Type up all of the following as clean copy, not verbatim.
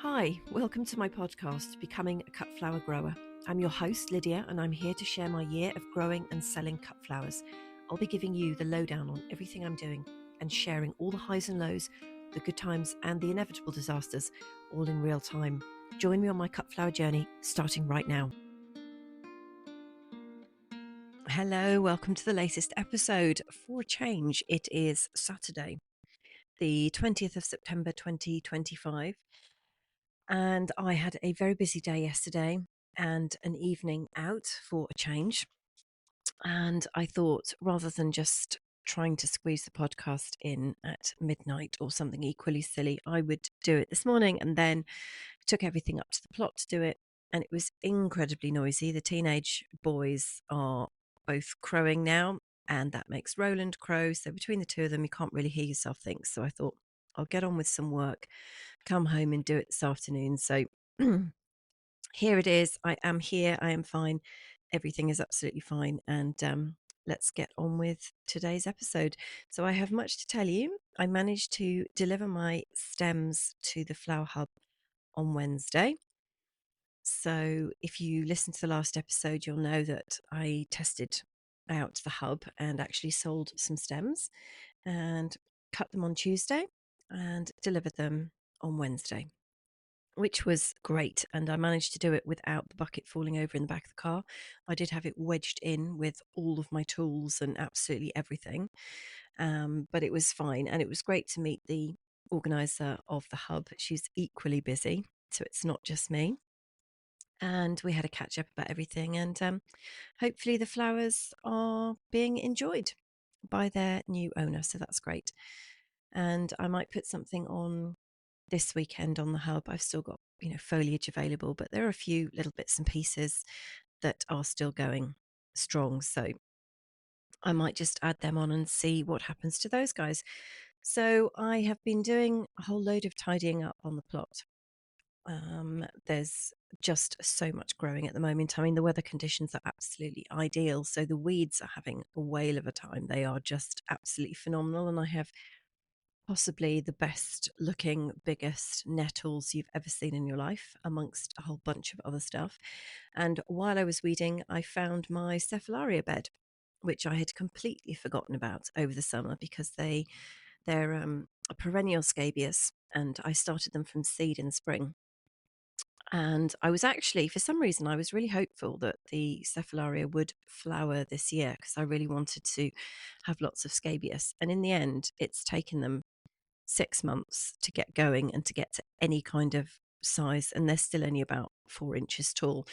Hi, welcome to my podcast, Becoming a Cut Flower Grower. I'm your host, Lydia, and I'm here to share my year of growing and selling cut flowers. I'll be giving you the lowdown on everything I'm doing and sharing all the highs and lows, the good times and the inevitable disasters, all in real time. Join me on my cut flower journey, starting right now. Hello, welcome to the latest episode. For a change, it is Saturday, the 20th of September 2025. And I had a very busy day yesterday and an evening out for a change. And I thought rather than just trying to squeeze the podcast in at midnight or something equally silly, I would do it this morning, and then took everything up to the plot to do it. And it was incredibly noisy. The teenage boys are both crowing now, and that makes Roland crow. So between the two of them, you can't really hear yourself think. So I thought I'll get on with some work, come home and do it this afternoon. So here it is. I am here. I am fine. Everything is absolutely fine. And let's get on with today's episode. So I have much to tell you. I managed to deliver my stems to the flower hub on Wednesday. So if you listen to the last episode, you'll know that I tested out the hub and actually sold some stems and cut them on Tuesday and delivered them on Wednesday, which was great. And I managed to do it without the bucket falling over in the back of the car. I did have it wedged in with all of my tools and absolutely everything. But it was fine. And it was great to meet the organizer of the hub. She's equally busy, so it's not just me. And we had a catch up about everything. And hopefully the flowers are being enjoyed by their new owner. So that's great. And I might put something on this weekend on the hub. I've still got, foliage available, but there are a few little bits and pieces that are still going strong. So I might just add them on and see what happens to those guys. So I have been doing a whole load of tidying up on the plot. There's just so much growing at the moment. I mean, the weather conditions are absolutely ideal. So the weeds are having a whale of a time. They are just absolutely phenomenal. And I have possibly the best looking, biggest nettles you've ever seen in your life, amongst a whole bunch of other stuff. And while I was weeding, I found my cephalaria bed, which I had completely forgotten about over the summer because they're a perennial scabious, and I started them from seed in spring. And I was actually, for some reason, I was really hopeful that the cephalaria would flower this year because I really wanted to have lots of scabious. And in the end, it's taken them 6 months to get going and to get to any kind of size, and they're still only about 4 inches tall,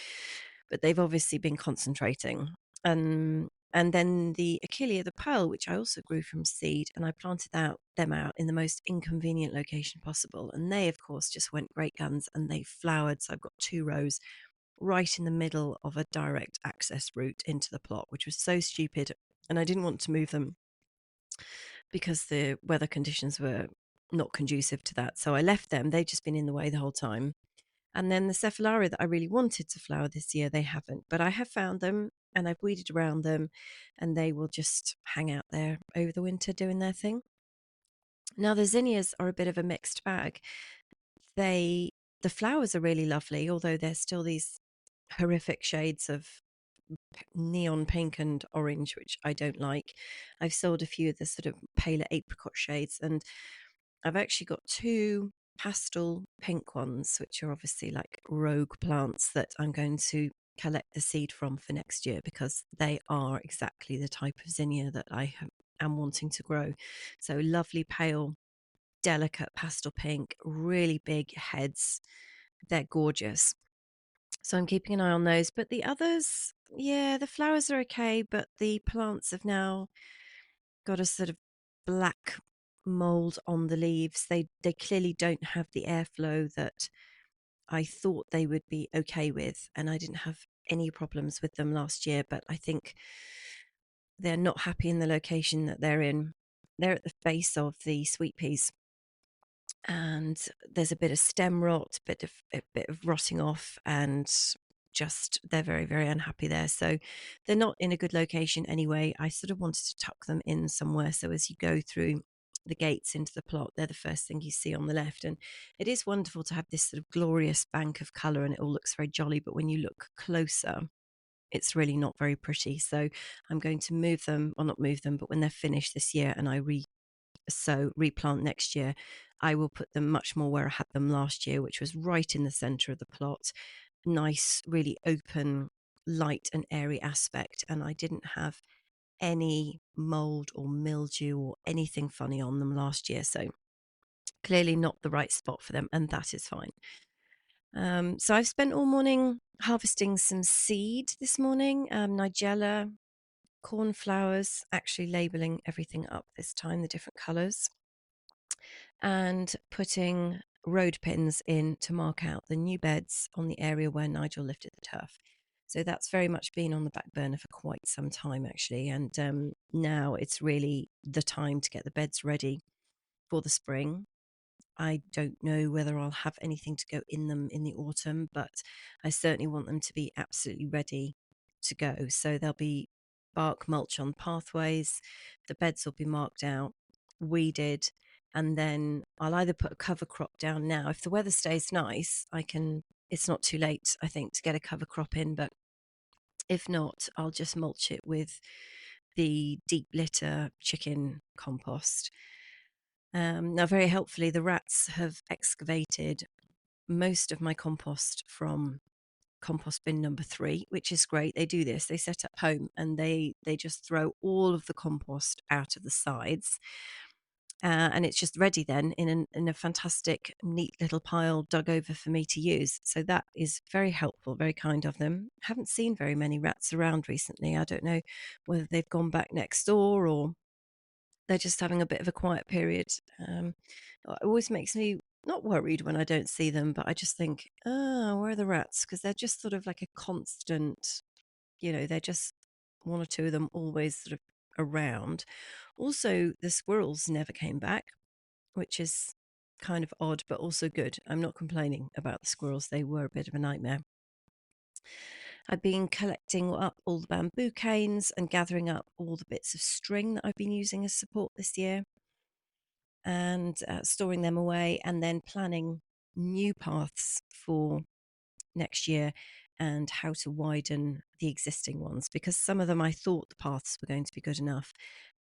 but they've obviously been concentrating. And then the Achillea, the pearl, which I also grew from seed, and I planted them out in the most inconvenient location possible, and they of course just went great guns and they flowered. So I've got 2 rows right in the middle of a direct access route into the plot, which was so stupid, and I didn't want to move them because the weather conditions were not conducive to that. So I left them. They've just been in the way the whole time. And then the cephalaria that I really wanted to flower this year, they haven't. But I have found them and I've weeded around them, and they will just hang out there over the winter doing their thing. Now, the zinnias are a bit of a mixed bag. The flowers are really lovely, although they're still these horrific shades of neon pink and orange, which I don't like. I've sold a few of the sort of paler apricot shades, and I've actually got 2 pastel pink ones, which are obviously like rogue plants that I'm going to collect the seed from for next year because they are exactly the type of zinnia that I am wanting to grow. So lovely, pale, delicate pastel pink, really big heads. They're gorgeous. So I'm keeping an eye on those. But the others, yeah, the flowers are okay, but the plants have now got a sort of black mold on the leaves. They clearly don't have the airflow that I thought they would be okay with, and I didn't have any problems with them last year, but I think they're not happy in the location that they're in. They're at the base of the sweet peas, and there's a bit of stem rot, a bit of rotting off, and just they're very, very unhappy there. So they're not in a good location anyway. I sort of wanted to tuck them in somewhere so as you go through the gates into the plot. They're the first thing you see on the left. And it is wonderful to have this sort of glorious bank of colour, and it all looks very jolly. But when you look closer, it's really not very pretty. So I'm going to move them, or not move them, but when they're finished this year and I replant next year, I will put them much more where I had them last year, which was right in the centre of the plot. Nice, really open, light and airy aspect. And I didn't have any mold or mildew or anything funny on them last year. So clearly not the right spot for them, and that is fine. So I've spent all morning harvesting some seed this morning, nigella, cornflowers, actually labeling everything up this time, the different colours, and putting road pins in to mark out the new beds on the area where Nigel lifted the turf. So that's very much been on the back burner for quite some time, actually. And now it's really the time to get the beds ready for the spring. I don't know whether I'll have anything to go in them in the autumn, but I certainly want them to be absolutely ready to go. So there'll be bark mulch on pathways, the beds will be marked out, weeded, and then I'll either put a cover crop down now. If the weather stays nice, it's not too late, I think, to get a cover crop in, but if not, I'll just mulch it with the deep litter chicken compost. Now, very helpfully, the rats have excavated most of my compost from compost bin number 3, which is great. They do this. They set up home and they just throw all of the compost out of the sides. And it's just ready then in a fantastic, neat little pile dug over for me to use. So that is very helpful, very kind of them. Haven't seen very many rats around recently. I don't know whether they've gone back next door or they're just having a bit of a quiet period. It always makes me not worried when I don't see them, but I just think, oh, where are the rats? Because they're just sort of like a constant, they're just one or two of them always sort of around. Also, the squirrels never came back, which is kind of odd, but also good. I'm not complaining about the squirrels. They were a bit of a nightmare. I've been collecting up all the bamboo canes and gathering up all the bits of string that I've been using as support this year and storing them away, and then planning new paths for next year and how to widen the existing ones, because some of them I thought the paths were going to be good enough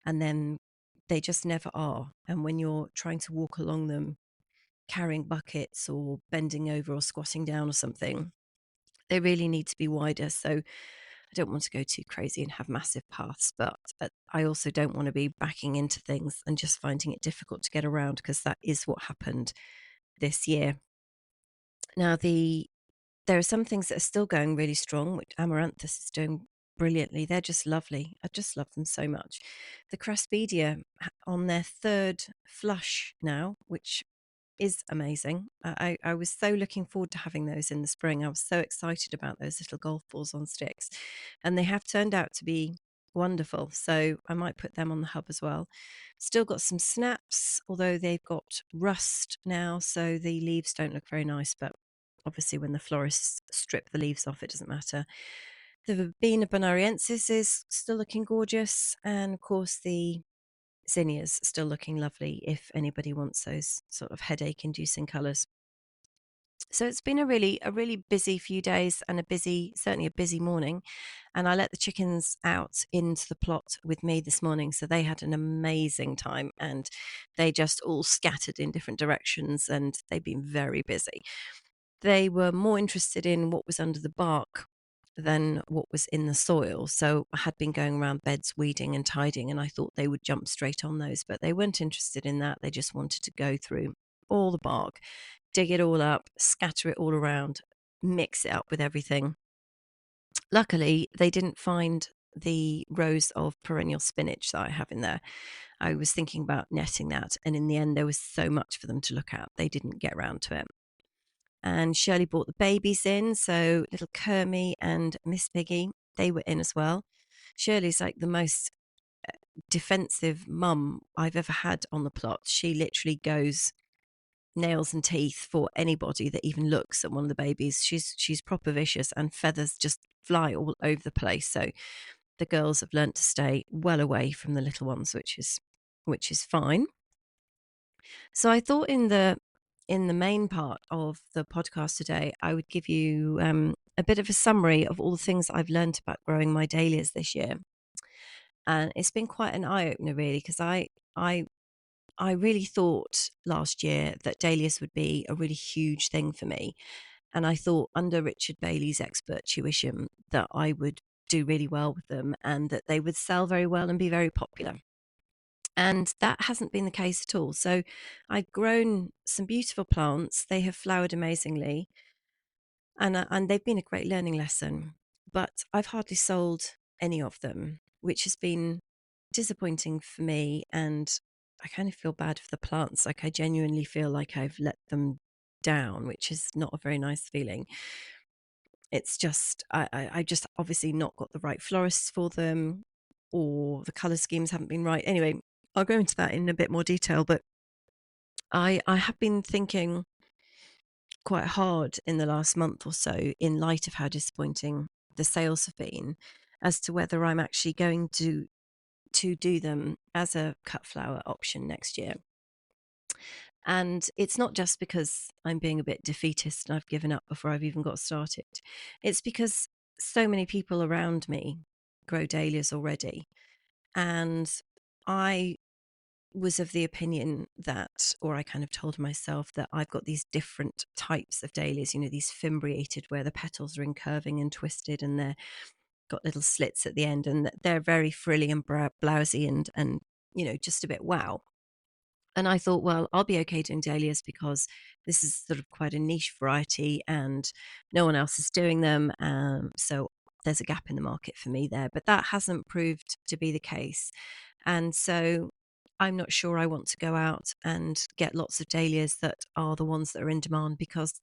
and then they just never are. And when you're trying to walk along them carrying buckets or bending over or squatting down or something, they really need to be wider. So I don't want to go too crazy and have massive paths, but I also don't want to be backing into things and just finding it difficult to get around, because that is what happened this year. Now, there are some things that are still going really strong, which Amaranthus is doing brilliantly. They're just lovely. I just love them so much. The Craspedia on their third flush now, which is amazing. I was so looking forward to having those in the spring. I was so excited about those little golf balls on sticks, and they have turned out to be wonderful. So I might put them on the hub as well. Still got some snaps, although they've got rust now, so the leaves don't look very nice, but obviously when the florists strip the leaves off, it doesn't matter. The Verbena bonariensis is still looking gorgeous, and of course the zinnias still looking lovely if anybody wants those sort of headache inducing colours. So it's been a really busy few days and certainly a busy morning. And I let the chickens out into the plot with me this morning, so they had an amazing time and they just all scattered in different directions and they've been very busy. They were more interested in what was under the bark than what was in the soil. So I had been going around beds weeding and tidying, and I thought they would jump straight on those, but they weren't interested in that. They just wanted to go through all the bark, dig it all up, scatter it all around, mix it up with everything. Luckily, they didn't find the rows of perennial spinach that I have in there. I was thinking about netting that, and in the end, there was so much for them to look at. They didn't get around to it. And Shirley brought the babies in, so little Kermie and Miss Piggy, they were in as well. Shirley's like the most defensive mum I've ever had on the plot. She literally goes nails and teeth for anybody that even looks at one of the babies. She's proper vicious, and feathers just fly all over the place. So the girls have learnt to stay well away from the little ones, which is fine. So I thought in the main part of the podcast today, I would give you a bit of a summary of all the things I've learned about growing my dahlias this year, and it's been quite an eye opener, really, because I I really thought last year that dahlias would be a really huge thing for me, and I thought under Richard Bailey's expert tuition that I would do really well with them and that they would sell very well and be very popular. And that hasn't been the case at all. So I've grown some beautiful plants. They have flowered amazingly, and they've been a great learning lesson. But I've hardly sold any of them, which has been disappointing for me. And I kind of feel bad for the plants. Like I genuinely feel like I've let them down, which is not a very nice feeling. It's just I just obviously not got the right florists for them, or the color schemes haven't been right. Anyway, I'll go into that in a bit more detail, but I have been thinking quite hard in the last month or so, in light of how disappointing the sales have been, as to whether I'm actually going to do them as a cut flower option next year. And it's not just because I'm being a bit defeatist and I've given up before I've even got started. It's because so many people around me grow dahlias already. And I was of the opinion that, or I kind of told myself that I've got these different types of dahlias, these fimbriated where the petals are incurving and twisted and they're got little slits at the end and they're very frilly and blousy and just a bit wow. And I thought, well, I'll be okay doing dahlias because this is sort of quite a niche variety and no one else is doing them. So there's a gap in the market for me there. But that hasn't proved to be the case. And so I'm not sure I want to go out and get lots of dahlias that are the ones that are in demand, because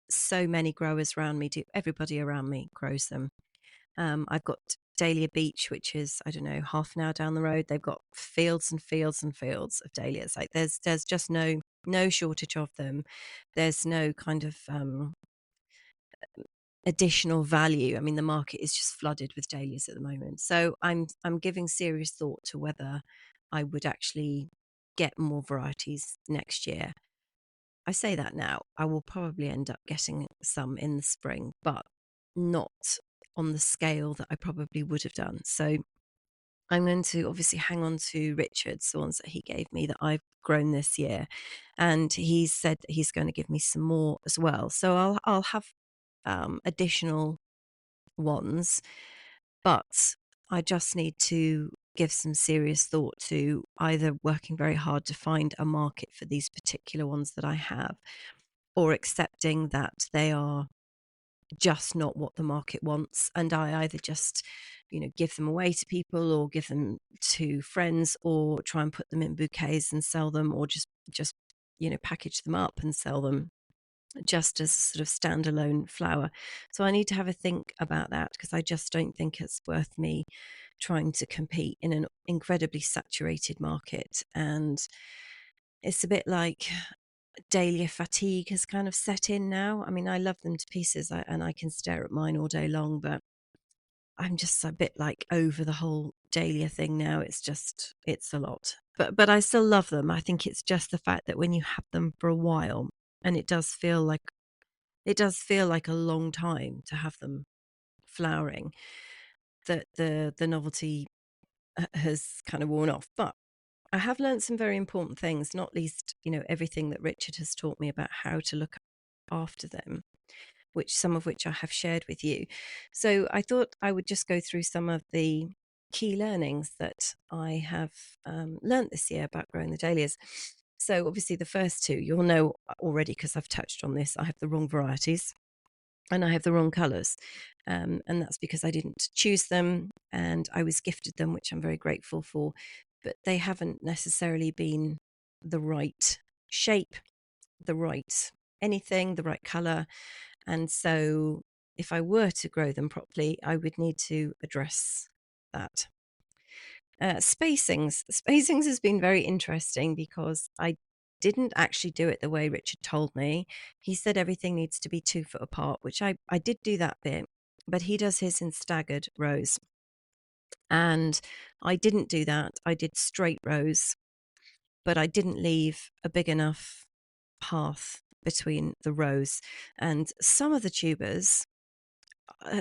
so many growers around me do. Everybody around me grows them. I've got Dahlia Beach, which is, I don't know, half an hour down the road. They've got fields and fields and fields of dahlias. Like there's just no shortage of them. There's no kind of additional value. I mean, the market is just flooded with dahlias at the moment. So I'm giving serious thought to whether I would actually get more varieties next year. I say that now. I will probably end up getting some in the spring, but not on the scale that I probably would have done. So I'm going to obviously hang on to Richard's, the ones that he gave me that I've grown this year. And he said that he's going to give me some more as well. So I'll have additional ones, but I just need to give some serious thought to either working very hard to find a market for these particular ones that I have, or accepting that they are just not what the market wants, and I either just give them away to people or give them to friends or try and put them in bouquets and sell them, or just package them up and sell them just as a sort of standalone flower. So I need to have a think about that, because I just don't think it's worth me trying to compete in an incredibly saturated market. And it's a bit like dahlia fatigue has kind of set in now. I mean, I love them to pieces, and I can stare at mine all day long, but I'm just a bit like over the whole dahlia thing now. It's a lot, but I still love them. I think it's just the fact that when you have them for a while, and it does feel like a long time to have them flowering, that the novelty has kind of worn off. But I have learned some very important things, not least, everything that Richard has taught me about how to look after them, which some of which I have shared with you. So I thought I would just go through some of the key learnings that I have learnt this year about growing the dahlias. So obviously the first two you'll know already, because I've touched on this. I have the wrong varieties and I have the wrong colours. And that's because I didn't choose them and I was gifted them, which I'm very grateful for. But they haven't necessarily been the right shape, the right anything, the right colour. And so if I were to grow them properly, I would need to address that. Spacings has been very interesting, because I didn't actually do it the way Richard told me. He said everything needs to be 2 foot apart, which I did do that bit, but he does his in staggered rows. And I didn't do that. I did straight rows. but I didn't leave a big enough path between the rows. And some of the tubers,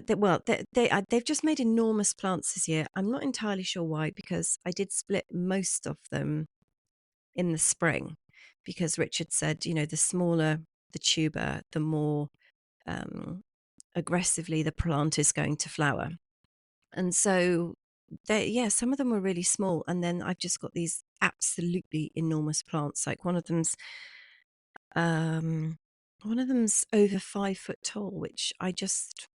they've just made enormous plants this year. I'm not entirely sure why, because I did split most of them in the spring, because Richard said, the smaller the tuber, the more um, aggressively the plant is going to flower. And so some of them were really small, and then I've just got these absolutely enormous plants. Like um one of them's over 5 foot tall, which I just,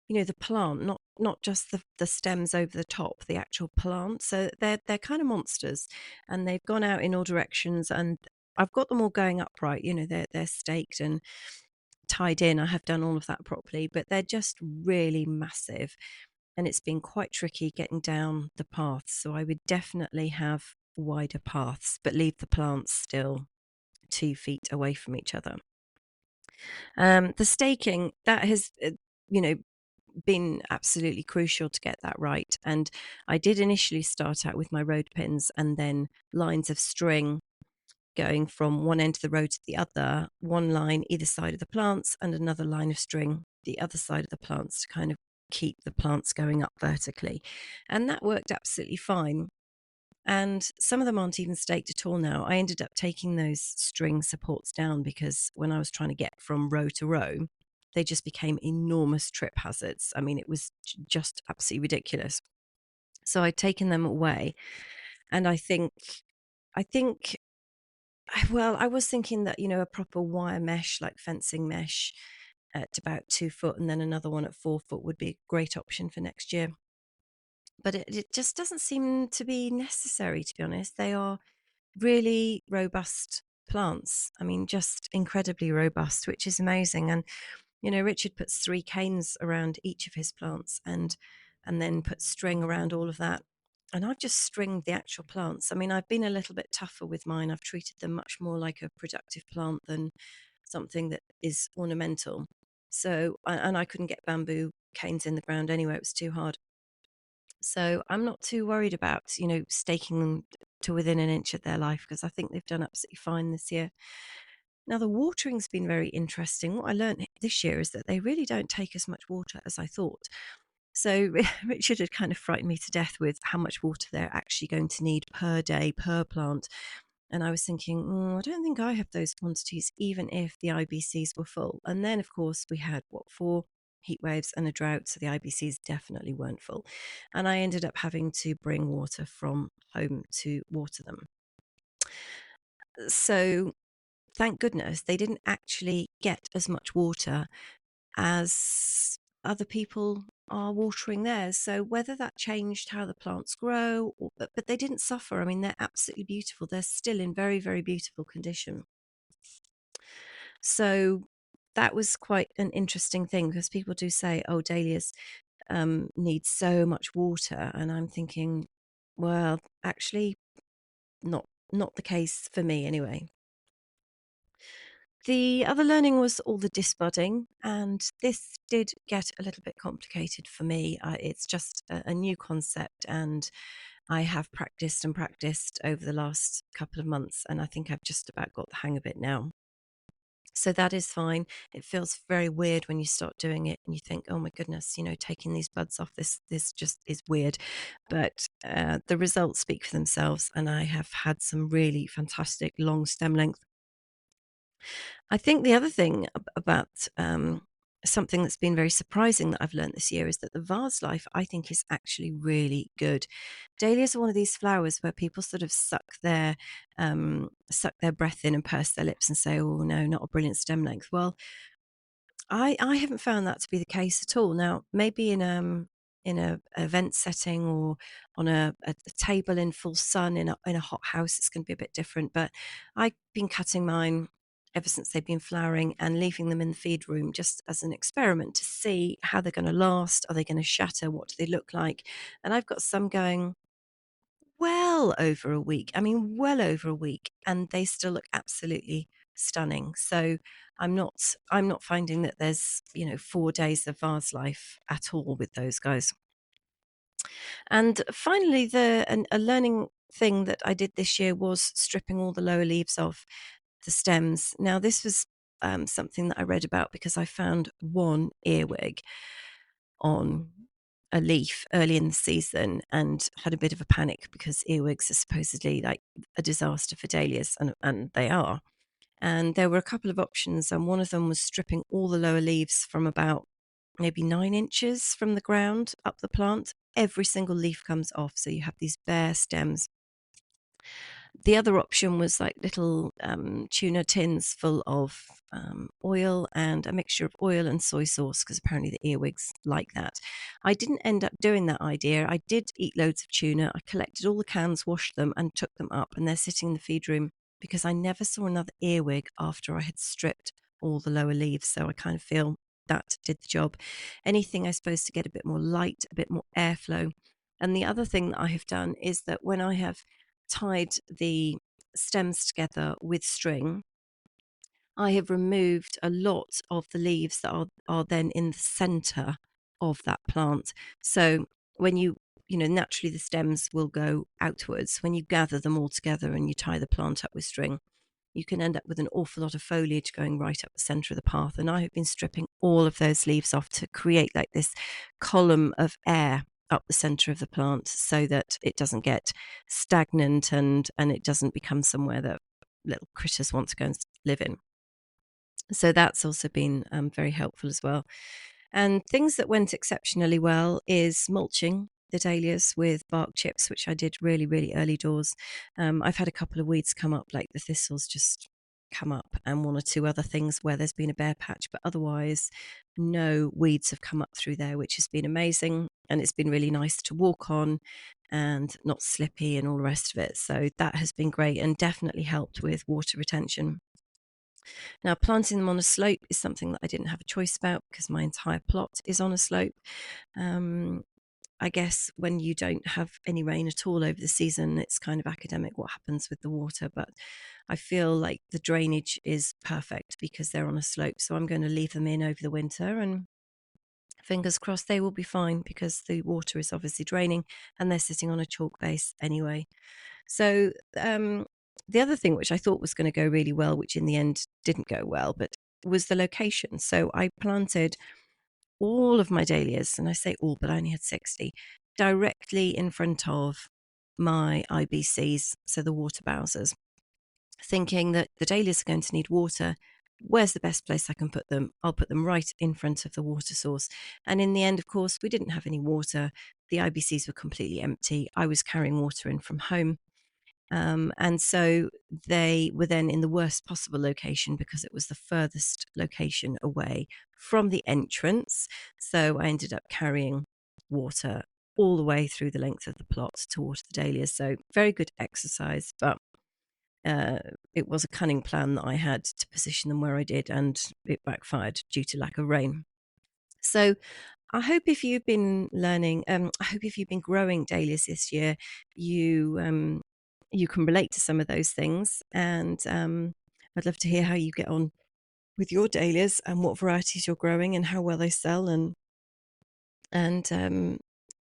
the plant, not just the stems over the top, the actual plant. So they're kind of monsters, and they've gone out in all directions, and I've got them all going upright. They're staked and tied in. I have done all of that properly, but they're just really massive, and it's been quite tricky getting down the paths. So I would definitely have wider paths, but leave the plants still 2 feet away from each other. The staking, that has, you know, been absolutely crucial to get that right. And I did initially start out with my road pins and then lines of string going from one end of the road to the other, one line either side of the plants and another line of string the other side of the plants, to kind of keep the plants going up vertically. And that worked absolutely fine. And some of them aren't even staked at all now. I ended up taking those string supports down, because when I was trying to get from row to row, they just became enormous trip hazards. I mean, it was just absolutely ridiculous. So I'd taken them away. And I think, well, I was thinking that, a proper wire mesh, like fencing mesh at about 2 foot, and then another one at 4 foot would be a great option for next year. But it just doesn't seem to be necessary, to be honest. They are really robust plants. I mean, just incredibly robust, which is amazing. And Richard puts 3 canes around each of his plants, and then puts string around all of that. And I've just stringed the actual plants. I mean, I've been a little bit tougher with mine. I've treated them much more like a productive plant than something that is ornamental. So, and I couldn't get bamboo canes in the ground anyway; it was too hard. So I'm not too worried about, staking them to within an inch of their life, because I think they've done absolutely fine this year. Now, the watering's been very interesting. What I learned this year is that they really don't take as much water as I thought. So Richard had kind of frightened me to death with how much water they're actually going to need per day, per plant. And I was thinking, I don't think I have those quantities, even if the IBCs were full. And then, of course, we had, 4 heat waves and a drought. So the IBCs definitely weren't full. And I ended up having to bring water from home to water them. So thank goodness they didn't actually get as much water as other people are watering theirs. So whether that changed how the plants grow, but they didn't suffer. I mean, they're absolutely beautiful. They're still in very, very beautiful condition. So that was quite an interesting thing, because people do say, oh, dahlias need so much water. And I'm thinking, well, actually, not the case for me anyway. The other learning was all the disbudding, and this did get a little bit complicated for me. It's just a new concept, and I have practiced and practiced over the last couple of months, and I think I've just about got the hang of it now. So that is fine. It feels very weird when you start doing it and you think, oh my goodness, taking these buds off, this just is weird. But the results speak for themselves, and I have had some really fantastic long stem length. I think the other thing about something that's been very surprising that I've learned this year is that the vase life, I think, is actually really good. Dahlias are one of these flowers where people sort of suck their breath in and purse their lips and say, "Oh no, not a brilliant stem length." Well, I haven't found that to be the case at all. Now, maybe in a event setting, or on a table in full sun in a hot house, it's going to be a bit different. But I've been cutting mine ever since they've been flowering and leaving them in the feed room just as an experiment to see how they're going to last. Are they going to shatter? What do they look like? And I've got some going well over a week. I mean, well over a week, and they still look absolutely stunning. So I'm not finding that there's 4 days of vase life at all with those guys. And finally, a learning thing that I did this year was stripping all the lower leaves off the stems. Now, this was something that I read about because I found one earwig on a leaf early in the season and had a bit of a panic because earwigs are supposedly like a disaster for dahlias, and they are. And there were a couple of options, and one of them was stripping all the lower leaves from about maybe 9 inches from the ground up the plant. Every single leaf comes off, so you have these bare stems. The other option was like little tuna tins full of oil and a mixture of oil and soy sauce, because apparently the earwigs like that. I didn't end up doing that idea. I did eat loads of tuna. I collected all the cans, washed them, and took them up, and they're sitting in the feed room because I never saw another earwig after I had stripped all the lower leaves. So I kind of feel that did the job. Anything, I suppose, to get a bit more light, a bit more airflow. And the other thing that I have done is that when I have tied the stems together with string, I have removed a lot of the leaves that are then in the center of that plant. So when naturally the stems will go outwards. When you gather them all together and you tie the plant up with string, you can end up with an awful lot of foliage going right up the center of the path. And I have been stripping all of those leaves off to create like this column of air up the center of the plant so that it doesn't get stagnant and it doesn't become somewhere that little critters want to go and live in. So that's also been very helpful as well. And things that went exceptionally well is mulching the dahlias with bark chips, which I did really, really early doors. I've had a couple of weeds come up, like the thistles just come up, and one or two other things where there's been a bare patch, but otherwise no weeds have come up through there, which has been amazing. And it's been really nice to walk on and not slippy and all the rest of it. So that has been great and definitely helped with water retention. Now, planting them on a slope is something that I didn't have a choice about because my entire plot is on a slope. Um, I guess when you don't have any rain at all over the season, it's kind of academic what happens with the water. But I feel like the drainage is perfect because they're on a slope. So I'm going to leave them in over the winter, and fingers crossed they will be fine because the water is obviously draining and they're sitting on a chalk base anyway. So the other thing which I thought was going to go really well, which in the end didn't go well, but was the location. So I planted all of my dahlias, and I say all, but I only had 60, directly in front of my IBCs, so the water bowsers, thinking that the dahlias are going to need water. Where's the best place I can put them? I'll put them right in front of the water source. And in the end, of course, we didn't have any water. The IBCs were completely empty. I was carrying water in from home. And so they were then in the worst possible location because it was the furthest location away from the entrance. So I ended up carrying water all the way through the length of the plot to water the dahlias. So very good exercise, but it was a cunning plan that I had to position them where I did, and it backfired due to lack of rain. So I hope if you've been learning, I hope if you've been growing dahlias this year, you can relate to some of those things. And I'd love to hear how you get on with your dahlias and what varieties you're growing and how well they sell. And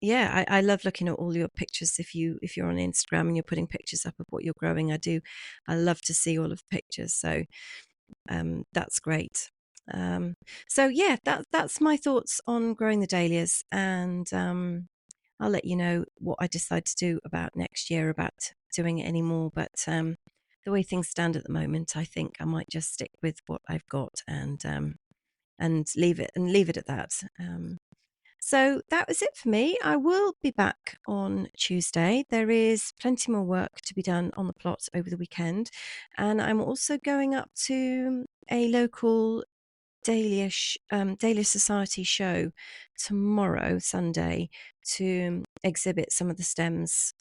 yeah, I love looking at all your pictures. If you're on Instagram and you're putting pictures up of what you're growing, I love to see all of the pictures. So that's great. So yeah, that's my thoughts on growing the dahlias, and I'll let you know what I decide to do about next year about doing it anymore. But the way things stand at the moment, I think I might just stick with what I've got and leave it at that. So that was it for me. I will be back on Tuesday. There is plenty more work to be done on the plot over the weekend. And I'm also going up to a local Dahlia Society show tomorrow, Sunday, to exhibit some of the stems.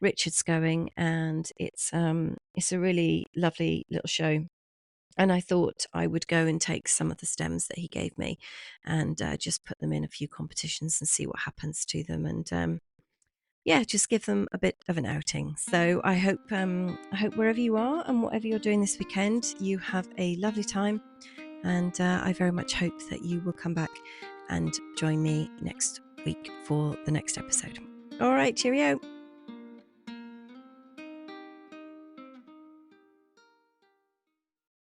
Richard's going, and it's a really lovely little show. And I thought I would go and take some of the stems that he gave me and just put them in a few competitions and see what happens to them. And yeah, just give them a bit of an outing. So I hope wherever you are and whatever you're doing this weekend, you have a lovely time. And I very much hope that you will come back and join me next week for the next episode. All right, cheerio.